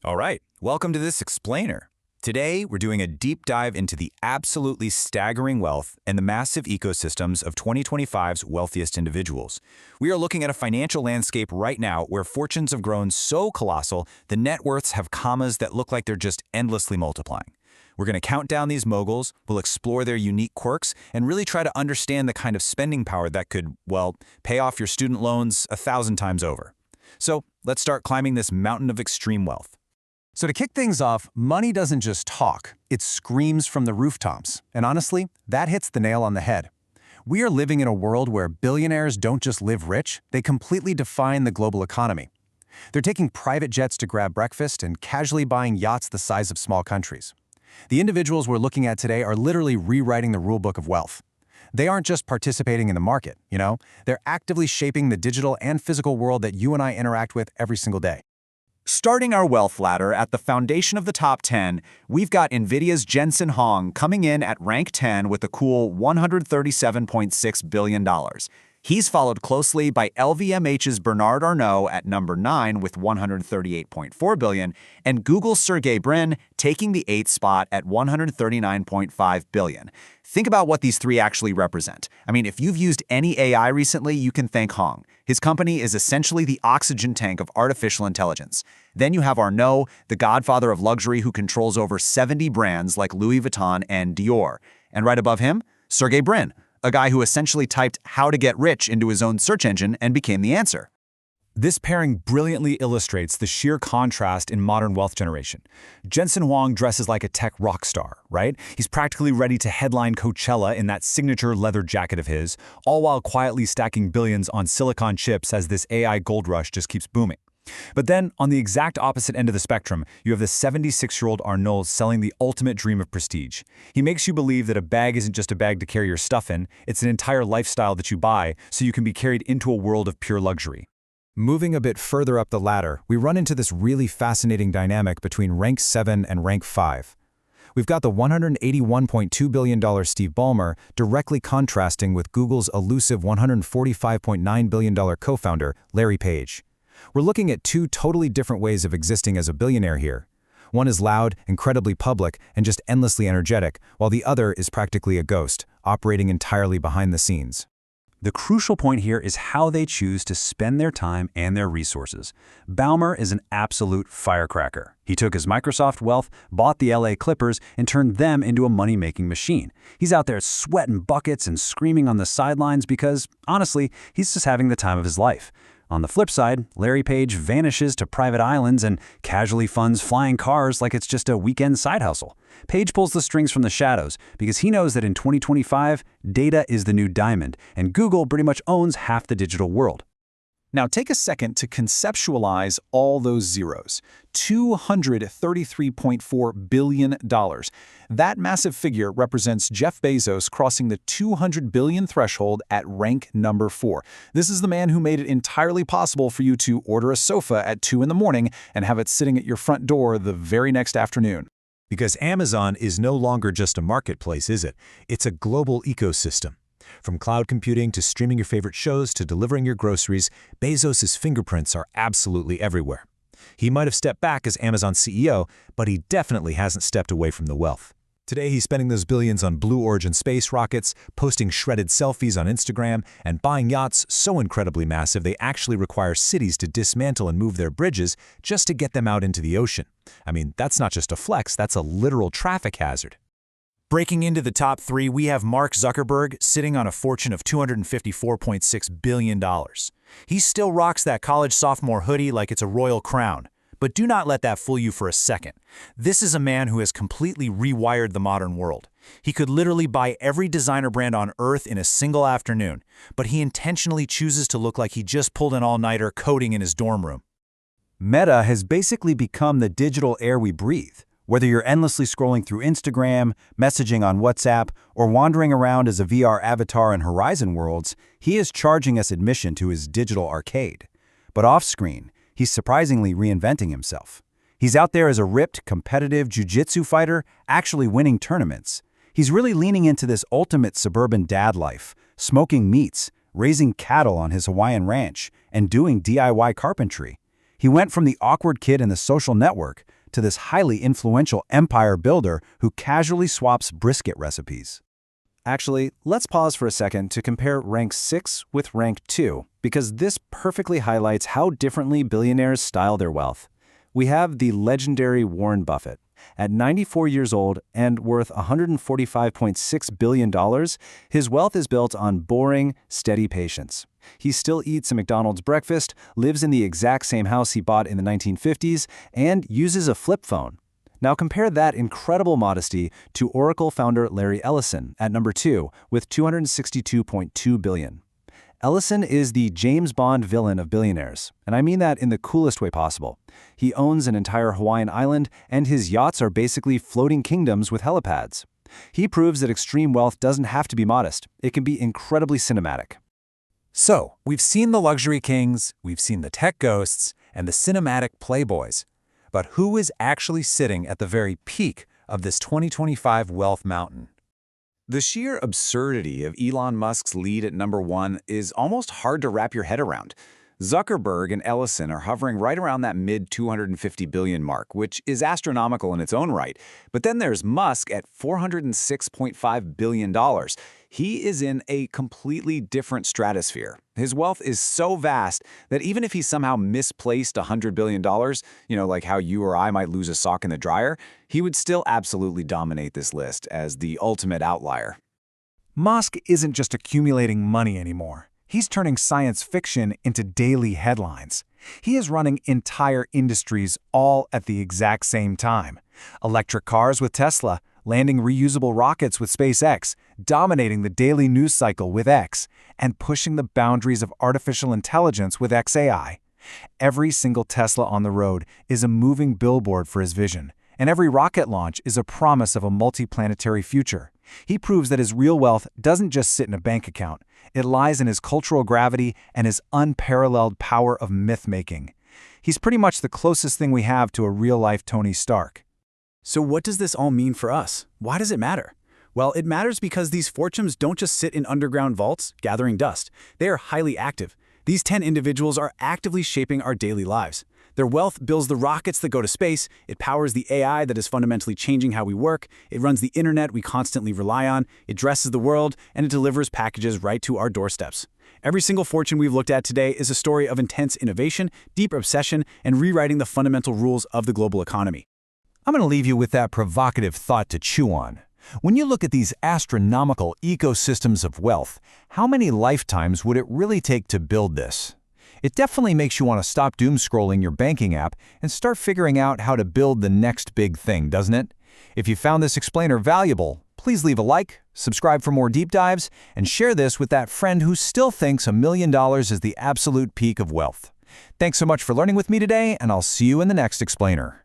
All right, welcome to this explainer. Today, we're doing a deep dive into the absolutely staggering wealth and the massive ecosystems of 2025's wealthiest individuals. We are looking at a financial landscape right now where fortunes have grown so colossal, the net worths have commas that look like they're just endlessly multiplying. We're going to count down these moguls, we'll explore their unique quirks, and really try to understand the kind of spending power that could, well, pay off your student loans 1,000 times over. So let's start climbing this mountain of extreme wealth. So to kick things off, money doesn't just talk, it screams from the rooftops. And honestly, that hits the nail on the head. We are living in a world where billionaires don't just live rich, they completely define the global economy. They're taking private jets to grab breakfast and casually buying yachts the size of small countries. The individuals we're looking at today are literally rewriting the rulebook of wealth. They aren't just participating in the market, they're actively shaping the digital and physical world that you and I interact with every single day. Starting our wealth ladder at the foundation of the top 10, we've got Nvidia's Jensen Huang coming in at rank 10 with a cool $137.6 billion. He's followed closely by LVMH's Bernard Arnault at number 9 with $138.4 billion, and Google's Sergey Brin taking the 8th spot at $139.5 billion. Think about what these three actually represent. I mean, if you've used any AI recently, you can thank Huang. His company is essentially the oxygen tank of artificial intelligence. Then you have Arnault, the godfather of luxury who controls over 70 brands like Louis Vuitton and Dior. And right above him, Sergey Brin, a guy who essentially typed how to get rich into his own search engine and became the answer. This pairing brilliantly illustrates the sheer contrast in modern wealth generation. Jensen Huang dresses like a tech rock star, right? He's practically ready to headline Coachella in that signature leather jacket of his, all while quietly stacking billions on silicon chips as this AI gold rush just keeps booming. But then, on the exact opposite end of the spectrum, you have the 76-year-old Arnault selling the ultimate dream of prestige. He makes you believe that a bag isn't just a bag to carry your stuff in, it's an entire lifestyle that you buy so you can be carried into a world of pure luxury. Moving a bit further up the ladder, we run into this really fascinating dynamic between rank 7 and rank 5. We've got the $181.2 billion Steve Ballmer directly contrasting with Google's elusive $145.9 billion co-founder, Larry Page. We're looking at two totally different ways of existing as a billionaire here. One is loud, incredibly public, and just endlessly energetic, while the other is practically a ghost, operating entirely behind the scenes. The crucial point here is how they choose to spend their time and their resources. Ballmer is an absolute firecracker. He took his Microsoft wealth, bought the LA Clippers, and turned them into a money-making machine. He's out there sweating buckets and screaming on the sidelines because, honestly, he's just having the time of his life. On the flip side, Larry Page vanishes to private islands and casually funds flying cars like it's just a weekend side hustle. Page pulls the strings from the shadows because he knows that in 2025, data is the new diamond, and Google pretty much owns half the digital world. Now take a second to conceptualize all those zeros. $233.4 billion. That massive figure represents Jeff Bezos crossing the 200 billion threshold at rank number 4. This is the man who made it entirely possible for you to order a sofa at 2 in the morning and have it sitting at your front door the very next afternoon. Because Amazon is no longer just a marketplace, is it? It's a global ecosystem. From cloud computing to streaming your favorite shows to delivering your groceries, Bezos' fingerprints are absolutely everywhere. He might have stepped back as Amazon CEO, but he definitely hasn't stepped away from the wealth. Today, he's spending those billions on Blue Origin space rockets, posting shredded selfies on Instagram, and buying yachts so incredibly massive they actually require cities to dismantle and move their bridges just to get them out into the ocean. I mean, that's not just a flex, that's a literal traffic hazard. Breaking into the top 3, we have Mark Zuckerberg sitting on a fortune of $254.6 billion. He still rocks that college sophomore hoodie like it's a royal crown. But do not let that fool you for a second. This is a man who has completely rewired the modern world. He could literally buy every designer brand on earth in a single afternoon, but he intentionally chooses to look like he just pulled an all-nighter coding in his dorm room. Meta has basically become the digital air we breathe. Whether you're endlessly scrolling through Instagram, messaging on WhatsApp, or wandering around as a VR avatar in Horizon worlds, he is charging us admission to his digital arcade. But off-screen, he's surprisingly reinventing himself. He's out there as a ripped, competitive Jiu-Jitsu fighter, actually winning tournaments. He's really leaning into this ultimate suburban dad life, smoking meats, raising cattle on his Hawaiian ranch, and doing DIY carpentry. He went from the awkward kid in the social network to this highly influential empire builder who casually swaps brisket recipes. Actually, let's pause for a second to compare rank 6 with rank 2, because this perfectly highlights how differently billionaires style their wealth. We have the legendary Warren Buffett. At 94 years old and worth $145.6 billion, his wealth is built on boring, steady patience. He still eats a McDonald's breakfast, lives in the exact same house he bought in the 1950s, and uses a flip phone. Now compare that incredible modesty to Oracle founder Larry Ellison at number 2 with $262.2 billion. Ellison is the James Bond villain of billionaires, and I mean that in the coolest way possible. He owns an entire Hawaiian island, and his yachts are basically floating kingdoms with helipads. He proves that extreme wealth doesn't have to be modest. It can be incredibly cinematic. So, we've seen the luxury kings, we've seen the tech ghosts, and the cinematic playboys. But who is actually sitting at the very peak of this 2025 wealth mountain? The sheer absurdity of Elon Musk's lead at number 1 is almost hard to wrap your head around. Zuckerberg and Ellison are hovering right around that mid-250 billion mark, which is astronomical in its own right. But then there's Musk at $406.5 billion. He is in a completely different stratosphere. His wealth is so vast that even if he somehow misplaced $100 billion, like how you or I might lose a sock in the dryer, he would still absolutely dominate this list as the ultimate outlier. Musk isn't just accumulating money anymore. He's turning science fiction into daily headlines. He is running entire industries all at the exact same time. Electric cars with Tesla, landing reusable rockets with SpaceX, dominating the daily news cycle with X, and pushing the boundaries of artificial intelligence with XAI. Every single Tesla on the road is a moving billboard for his vision, and every rocket launch is a promise of a multi-planetary future. He proves that his real wealth doesn't just sit in a bank account. It lies in his cultural gravity and his unparalleled power of myth-making. He's pretty much the closest thing we have to a real-life Tony Stark. So what does this all mean for us? Why does it matter? Well, it matters because these fortunes don't just sit in underground vaults, gathering dust. They are highly active. These 10 individuals are actively shaping our daily lives. Their wealth builds the rockets that go to space, it powers the AI that is fundamentally changing how we work, it runs the internet we constantly rely on, it dresses the world, and it delivers packages right to our doorsteps. Every single fortune we've looked at today is a story of intense innovation, deep obsession, and rewriting the fundamental rules of the global economy. I'm going to leave you with that provocative thought to chew on. When you look at these astronomical ecosystems of wealth, how many lifetimes would it really take to build this? It definitely makes you want to stop doom scrolling your banking app and start figuring out how to build the next big thing, doesn't it? If you found this explainer valuable, please leave a like, subscribe for more deep dives, and share this with that friend who still thinks $1 million is the absolute peak of wealth. Thanks so much for learning with me today, and I'll see you in the next explainer.